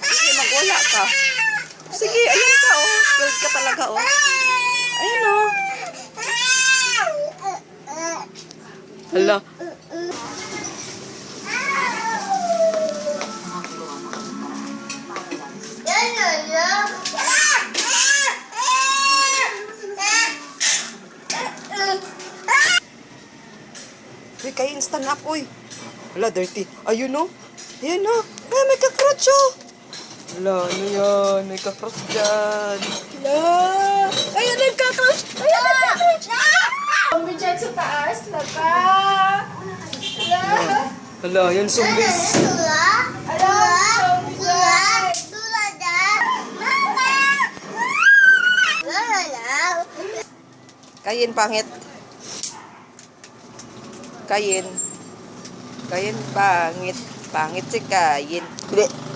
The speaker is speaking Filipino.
Sige, magwala ka. Sige, ayan ka, oh. Scared ka talaga, oh. Ayan, oh. Hala. Uy, kayo instant up, uy. Hala, dirty. Ayun, no? Ayan, no? Ay, may cockroach, oh. Hala, ano yan? May cockroach dyan. Hala. Ayan, may cockroach. Ayan, may cockroach. Zombie dyan sa taas, laba. Hala, yan zombies. Alam, zombie dyan. Kayin, pangit. Kayin. Kayin, pangit. Pangit si Kayin. Hindi.